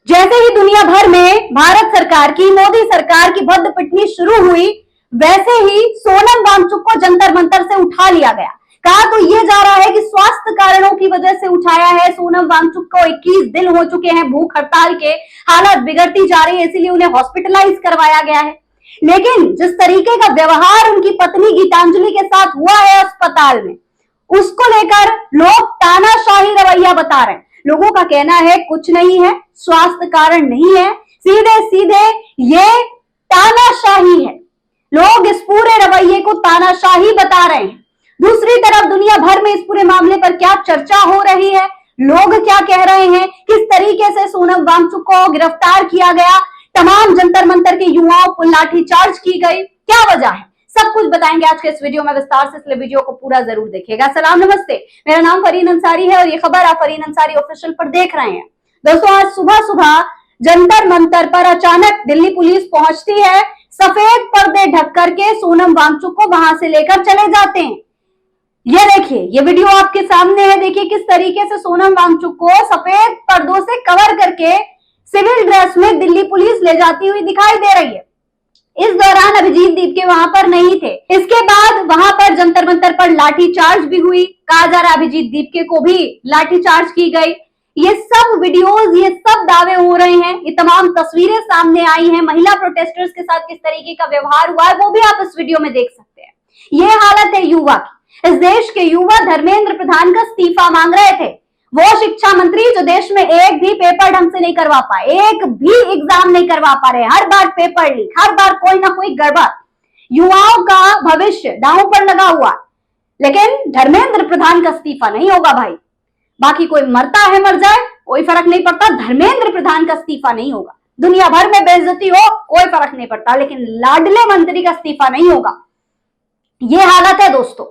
जैसे ही दुनिया भर में भारत सरकार की, मोदी सरकार की भद्द पिटनी शुरू हुई, वैसे ही सोनम वांगचुक को जंतर मंतर से उठा लिया गया। कहा तो ये जा रहा है कि स्वास्थ्य कारणों की वजह से उठाया है। सोनम वांगचुक को 21 दिन हो चुके हैं भूख हड़ताल के, हालत बिगड़ती जा रही है, इसीलिए उन्हें हॉस्पिटलाइज करवाया गया है। लेकिन जिस तरीके का व्यवहार उनकी पत्नी गीतांजलि के साथ हुआ है अस्पताल में, उसको लेकर लोग तानाशाही रवैया बता रहे हैं। लोगों का कहना है कुछ नहीं है, स्वास्थ्य कारण नहीं है, सीधे सीधे ये तानाशाही है। लोग इस पूरे रवैये को तानाशाही बता रहे हैं। दूसरी तरफ दुनिया भर में इस पूरे मामले पर क्या चर्चा हो रही है, लोग क्या कह रहे हैं, किस तरीके से सोनम वांगचुक को गिरफ्तार किया गया, तमाम जंतर मंतर के युवाओं को लाठीचार्ज की गई, क्या वजह है, सब कुछ बताएंगे आज के इस वीडियो में विस्तार से, इसलिए वीडियो को पूरा जरूर देखिएगा। सलाम नमस्ते, मेरा नाम फरीन अंसारी है और ये खबर आप फरीन अंसारी ऑफिशियल पर देख रहे हैं। दोस्तों, आज सुबह सुबह जंतर मंतर पर अचानक दिल्ली पुलिस पहुंचती है, सफेद पर्दे ढक करके सोनम वांगचुक को वहां से लेकर चले जाते हैं। ये देखिए, ये वीडियो आपके सामने है। देखिए किस तरीके से सोनम वांगचुक को सफेद पर्दों से कवर करके सिविल ड्रेस में दिल्ली पुलिस ले जाती हुई दिखाई दे रही है। इस दौरान अभिजीत दीपके वहां पर नहीं थे। इसके बाद वहां पर जंतर मंतर पर लाठीचार्ज भी हुई। कहा जा रहा है अभिजीत दीपके को भी लाठीचार्ज की गई। ये सब वीडियोस, ये सब दावे हो रहे हैं, ये तमाम तस्वीरें सामने आई हैं। महिला प्रोटेस्टर्स के साथ किस तरीके का व्यवहार हुआ है वो भी आप इस वीडियो में देख सकते हैं। ये हालत है युवा की। इस देश के युवा धर्मेंद्र प्रधान का इस्तीफा मांग रहे थे। वो शिक्षा मंत्री जो देश में एक भी पेपर ढंग से नहीं करवा पाए, एक भी एग्जाम नहीं करवा पा रहे, हर बार पेपर लीक, हर बार कोई ना कोई गड़बड़, युवाओं का भविष्य दांव पर लगा हुआ। लेकिन धर्मेंद्र प्रधान का इस्तीफा नहीं होगा भाई। बाकी कोई मरता है मर जाए, कोई फर्क नहीं पड़ता, धर्मेंद्र प्रधान का इस्तीफा नहीं होगा। दुनिया भर में बेइज्जती हो, कोई फर्क नहीं पड़ता, लेकिन लाडले मंत्री का इस्तीफा नहीं होगा। ये हालत है दोस्तों।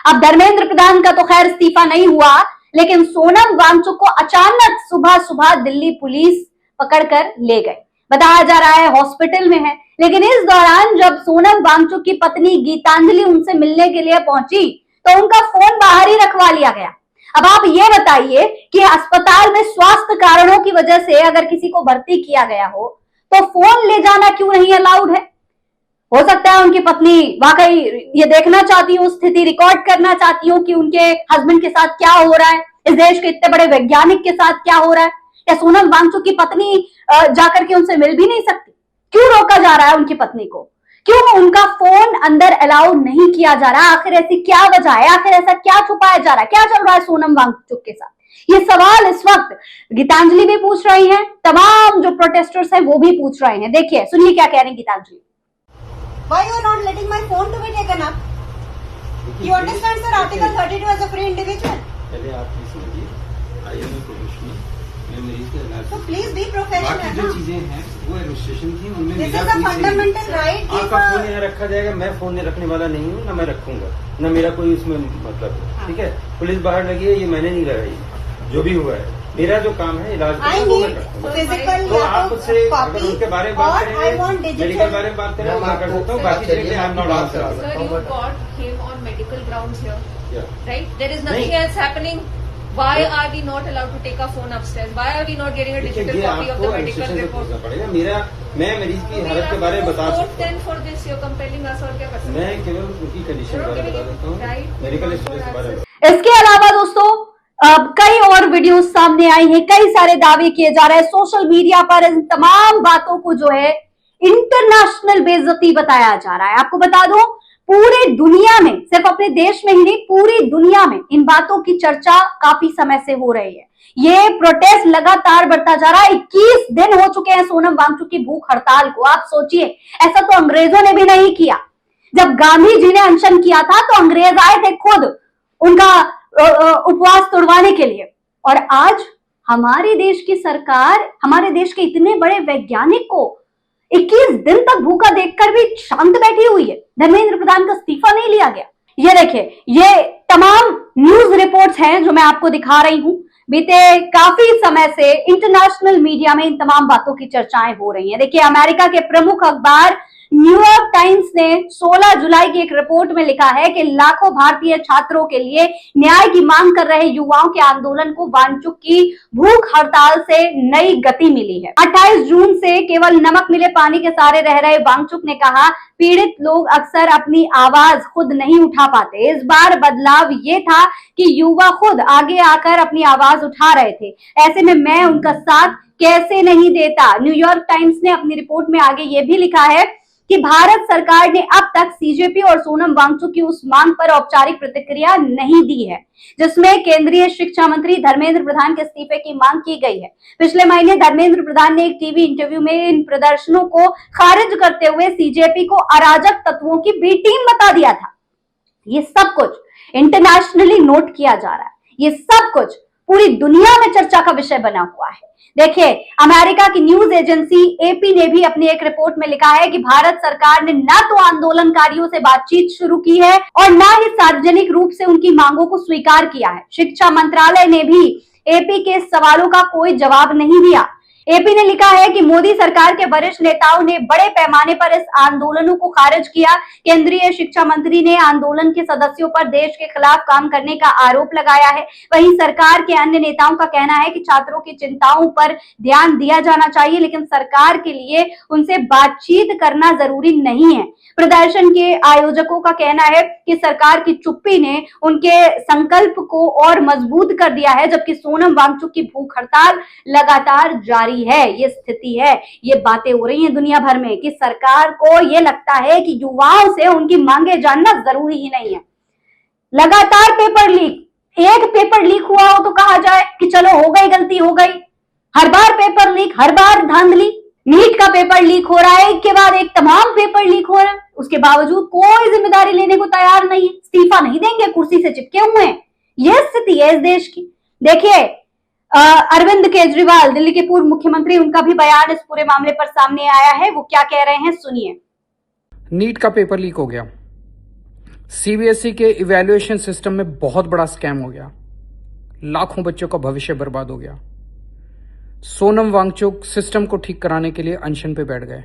अब धर्मेंद्र प्रधान का तो खैर इस्तीफा नहीं हुआ, लेकिन सोनम वांगचुक को अचानक सुबह सुबह दिल्ली पुलिस पकड़कर ले गए। बताया जा रहा है हॉस्पिटल में है। लेकिन इस दौरान जब सोनम वांगचुक की पत्नी गीतांजलि उनसे मिलने के लिए पहुंची तो उनका फोन बाहर ही रखवा लिया गया। अब आप ये बताइए कि अस्पताल में स्वास्थ्य कारणों की वजह से अगर किसी को भर्ती किया गया हो तो फोन ले जाना क्यों नहीं अलाउड है? हो सकता है उनकी पत्नी वाकई ये देखना चाहती हो, स्थिति रिकॉर्ड करना चाहती हो कि उनके हस्बैंड के साथ क्या हो रहा है, इस देश के इतने बड़े वैज्ञानिक के साथ क्या हो रहा है। या सोनम वांगचुक की पत्नी जाकर के उनसे मिल भी नहीं सकती? क्यों रोका जा रहा है उनकी पत्नी को? क्यों उनका फोन अंदर अलाउ नहीं किया जा रहा? आखिर ऐसी क्या वजह है? आखिर ऐसा क्या छुपाया जा रहा है? क्या चल रहा है सोनम वांगचुक के साथ? ये सवाल इस वक्त गीतांजलि भी पूछ रही है, तमाम जो प्रोटेस्टर्स हैं वो भी पूछ रहे हैं। देखिए, सुनिए क्या कह रही है Geetanjali. Why you are not letting my phone to be taken up? You understand, sir? Article 32 as a free individual. पहले आप ये समझिए, आई एम ए प्रोफेशनल, मैं मरीज का इलाज। So please be professional. बाकी जो चीजें हैं वो एडमिनिस्ट्रेशन की, उनमें This is a fundamental right. आपका फोन यहाँ रखा जाएगा, मैं फोन नहीं रखने वाला नहीं हूँ, ना मैं रखूंगा, ना मेरा कोई इसमें मतलब है। ठीक है, पुलिस बाहर लगी है, ये मैंने नहीं लगाई। जो भी हुआ है, मेरा जो काम है इलाज I need physical तो आप उससे अगर उनके बारे में बात और I want करें, digital. मेडिकल बारे में बात करें, मैं कर सकता हूँ। बाकी चीजें I am not answer. Sir, you got him on medical grounds here, Yeah. right? There is nothing नहीं. else happening. Why are we not allowed to take our phone upstairs? Why are we not getting a देखिए, digital ये copy of आपको the medical administration से report? पूछना पड़ेगा। मैं मरीज की हालत के बारे में बता सकता हूँ। Then for this, you're compelling us, और क्या कर सकते हैं? मैं केवल उनकी कंडीशन के बारे में बता देता हूँ, मेडिकल स्टोरेज के बारे में। इसके अलावा दोस्तों कई और वीडियो सामने आई हैं, कई सारे दावे किए जा रहे हैं सोशल मीडिया पर। इन तमाम बातों को जो है इंटरनेशनल बेइज्जती बताया जा रहा है। आपको बता दूं, पूरी दुनिया में, सिर्फ अपने देश में ही नहीं, पूरी दुनिया में इन बातों की चर्चा काफी समय से हो रही है। ये प्रोटेस्ट लगातार बढ़ता जा रहा है। 21 दिन हो चुके हैं सोनम वांगचुक की भूख हड़ताल को। आप सोचिए, ऐसा तो अंग्रेजों ने भी नहीं किया। जब गांधी जी ने अनशन किया था तो अंग्रेज आए थे खुद उनका उपवास तोड़वाने के लिए। और आज हमारे देश की सरकार, हमारे देश के इतने बड़े वैज्ञानिक को 21 दिन तक भूखा देखकर भी शांत बैठी हुई है। धर्मेंद्र प्रधान का इस्तीफा नहीं लिया गया। ये देखिए, ये तमाम न्यूज रिपोर्ट्स हैं जो मैं आपको दिखा रही हूं। बीते काफी समय से इंटरनेशनल मीडिया में इन तमाम बातों की चर्चाएं हो रही हैं। देखिए, अमेरिका के प्रमुख अखबार न्यूयॉर्क टाइम्स ने 16 जुलाई की एक रिपोर्ट में लिखा है कि लाखों भारतीय छात्रों के लिए न्याय की मांग कर रहे युवाओं के आंदोलन को वांचुक की भूख हड़ताल से नई गति मिली है। 28 जून से केवल नमक मिले पानी के सहारे रह रहे वांचुक ने कहा, पीड़ित लोग अक्सर अपनी आवाज खुद नहीं उठा पाते। इस बार बदलाव ये था कि युवा खुद आगे आकर अपनी आवाज उठा रहे थे। ऐसे में मैं उनका साथ कैसे नहीं देता। न्यूयॉर्क टाइम्स ने अपनी रिपोर्ट में आगे ये भी लिखा है कि भारत सरकार ने अब तक सीजेपी और सोनम वांगचुक की उस मांग पर औपचारिक प्रतिक्रिया नहीं दी है जिसमें केंद्रीय शिक्षा मंत्री धर्मेंद्र प्रधान के इस्तीफे की मांग की गई है। पिछले महीने धर्मेंद्र प्रधान ने एक टीवी इंटरव्यू में इन प्रदर्शनों को खारिज करते हुए सीजेपी को अराजक तत्वों की बी टीम बता दिया था। ये सब कुछ इंटरनेशनली नोट किया जा रहा है। ये सब कुछ पूरी दुनिया में चर्चा का विषय बना हुआ है। देखिए, अमेरिका की न्यूज एजेंसी एपी ने भी अपनी एक रिपोर्ट में लिखा है कि भारत सरकार ने न तो आंदोलनकारियों से बातचीत शुरू की है और न ही सार्वजनिक रूप से उनकी मांगों को स्वीकार किया है। शिक्षा मंत्रालय ने भी एपी के सवालों का कोई जवाब नहीं दिया। एपी ने लिखा है कि मोदी सरकार के वरिष्ठ नेताओं ने बड़े पैमाने पर इस आंदोलनों को खारिज किया। केंद्रीय शिक्षा मंत्री ने आंदोलन के सदस्यों पर देश के खिलाफ काम करने का आरोप लगाया है। वहीं सरकार के अन्य नेताओं का कहना है कि छात्रों की चिंताओं पर ध्यान दिया जाना चाहिए, लेकिन सरकार के लिए उनसे बातचीत करना जरूरी नहीं है। प्रदर्शन के आयोजकों का कहना है कि सरकार की चुप्पी ने उनके संकल्प को और मजबूत कर दिया है, जबकि सोनम वांगचुक की भूख हड़ताल लगातार जारी है। ये स्थिति है, ये बातें हो रही हैं दुनिया भर में कि सरकार को ये लगता है कि युवाओं से उनकी मांगे जानना जरूरी ही नहीं है। लगातार पेपर लीक, एक पेपर लीक हुआ हो तो कहा जाए कि चलो हो गई, गलती हो गई। हर बार पेपर लीक, हर बार धांधली। नीट का पेपर लीक हो रहा है, एक के बाद एक तमाम पेपर लीक हो रहे हैं, उसके बावजूद कोई जिम्मेदारी लेने को तैयार नहीं है। इस्तीफा नहीं देंगे, कुर्सी से चिपके हुए हैं। यह स्थिति है इस देश की। देखिए, अरविंद केजरीवाल, दिल्ली के पूर्व मुख्यमंत्री, उनका भी बयान इस पूरे मामले पर सामने आया है। वो क्या कह रहे हैं, सुनिए। नीट का पेपर लीक हो गया, सीबीएसई के इवैल्यूएशन सिस्टम में बहुत बड़ा स्कैम हो गया, लाखों बच्चों का भविष्य बर्बाद हो गया। सोनम वांगचुक सिस्टम को ठीक कराने के लिए अनशन पे बैठ गए।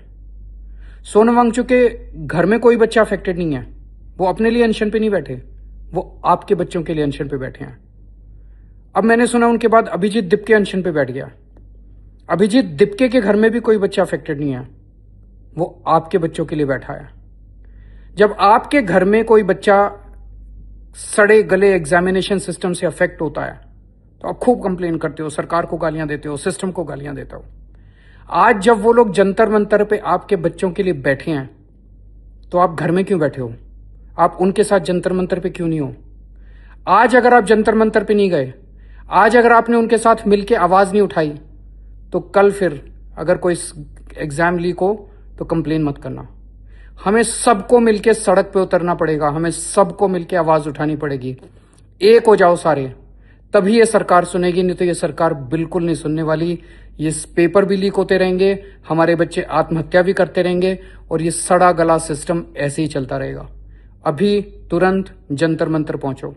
सोनम वांगचुक के घर में कोई बच्चा अफेक्टेड नहीं है, वो अपने लिए अनशन पे नहीं बैठे, वो आपके बच्चों के लिए अनशन पे बैठे हैं। अब मैंने सुना उनके बाद अभिजीत दिपके अनशन पे बैठ गया। अभिजीत दिपके के घर में भी कोई बच्चा अफेक्टेड नहीं है, वो आपके बच्चों के लिए बैठा है। जब आपके घर में कोई बच्चा सड़े गले एग्जामिनेशन सिस्टम से अफेक्ट होता है तो आप खूब कंप्लेन करते हो, सरकार को गालियां देते हो, सिस्टम को गालियां देते हो। आज जब वो लोग जंतर मंतर पे आपके बच्चों के लिए बैठे हैं तो आप घर में क्यों बैठे हो? आप उनके साथ जंतर मंतर पे क्यों नहीं हो? आज अगर आप जंतर मंतर पे नहीं गए, आज अगर आपने उनके साथ मिलके आवाज नहीं उठाई, तो कल फिर अगर कोई एग्जाम लीक हो तो कंप्लेन मत करना। हमें सबको मिलके सड़क पे उतरना पड़ेगा, हमें सबको मिलके आवाज उठानी पड़ेगी। एक हो जाओ सारे, तभी ये सरकार सुनेगी, नहीं तो ये सरकार बिल्कुल नहीं सुनने वाली। ये पेपर भी लीक होते रहेंगे, हमारे बच्चे आत्महत्या भी करते रहेंगे और ये सड़ा गला सिस्टम ऐसे ही चलता रहेगा। अभी तुरंत जंतर मंतर पहुंचो।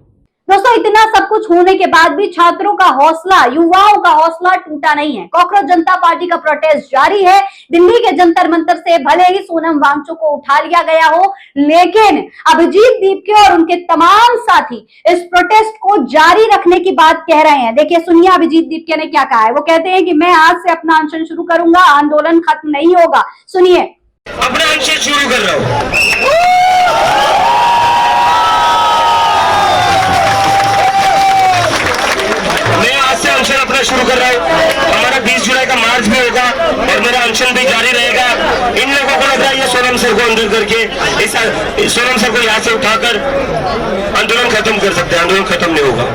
दोस्तों, इतना सब कुछ होने के बाद भी छात्रों का हौसला, युवाओं का हौसला टूटा नहीं है। कॉकरोच जनता पार्टी का प्रोटेस्ट जारी है। दिल्ली के जंतर मंतर से भले ही सोनम वांगचुक को उठा लिया गया हो, लेकिन अभिजीत दीपके और उनके तमाम साथी इस प्रोटेस्ट को जारी रखने की बात कह रहे हैं। देखिए, सुनिए अभिजीत दीपके ने क्या कहा है। वो कहते हैं कि मैं आज से अपना अनशन शुरू करूंगा, आंदोलन खत्म नहीं होगा। सुनिए। अपना अनशन शुरू कर रहा हूं। शुरू कर रहा हूं। हमारा 20 जुलाई का मार्च भी होगा और मेरा अनशन भी जारी रहेगा। इन लोगों को लग रहा है ये सोनम सर को अंदर करके इस सोनम सर को यहाँ से उठाकर आंदोलन खत्म कर सकते हैं। आंदोलन खत्म नहीं होगा।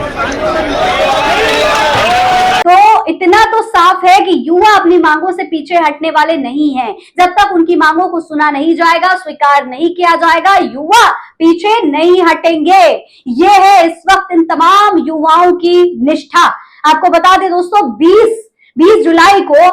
तो इतना तो साफ है कि युवा अपनी मांगों से पीछे हटने वाले नहीं हैं। जब तक उनकी मांगों को सुना नहीं जाएगा, स्वीकार नहीं किया जाएगा, युवा पीछे नहीं हटेंगे। ये है इस वक्त इन तमाम युवाओं की निष्ठा। आपको बता दें दोस्तों, 20 जुलाई को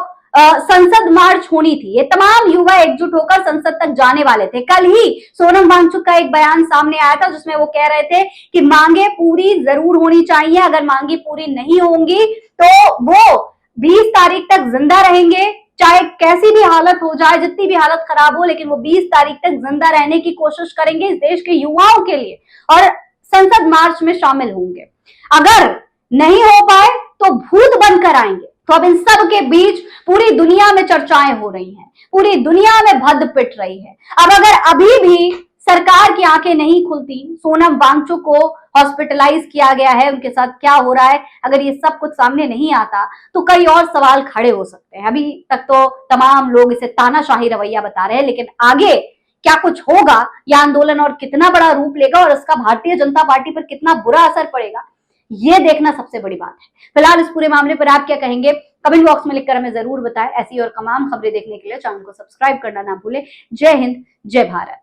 संसद मार्च होनी थी। ये तमाम युवा एकजुट होकर संसद तक जाने वाले थे। कल ही सोनम वांगचुक का एक बयान सामने आया था जिसमें वो कह रहे थे कि मांगे पूरी जरूर होनी चाहिए, अगर मांगे पूरी नहीं होंगी तो वो 20 तारीख तक जिंदा रहेंगे, चाहे कैसी भी हालत हो जाए, जितनी भी हालत खराब हो, लेकिन वो 20 तारीख तक जिंदा रहने की कोशिश करेंगे इस देश के युवाओं के लिए और संसद मार्च में शामिल होंगे। अगर नहीं हो पाए तो भूत बनकर आएंगे। तो अब इन सब के बीच पूरी दुनिया में चर्चाएं हो रही हैं, पूरी दुनिया में भद्द पिट रही है। अब अगर अभी भी सरकार की आंखें नहीं खुलती, सोनम वांगचुक को हॉस्पिटलाइज किया गया है, उनके साथ क्या हो रहा है, अगर ये सब कुछ सामने नहीं आता तो कई और सवाल खड़े हो सकते हैं। अभी तक तो तमाम लोग इसे तानाशाही रवैया बता रहे हैं, लेकिन आगे क्या कुछ होगा, यह आंदोलन और कितना बड़ा रूप लेगा और इसका भारतीय जनता पार्टी पर कितना बुरा असर पड़ेगा, ये देखना सबसे बड़ी बात है। फिलहाल इस पूरे मामले पर आप क्या कहेंगे, कमेंट बॉक्स में लिखकर हमें जरूर बताएं। ऐसी और तमाम खबरें देखने के लिए चैनल को सब्सक्राइब करना ना भूलें। जय हिंद, जय भारत।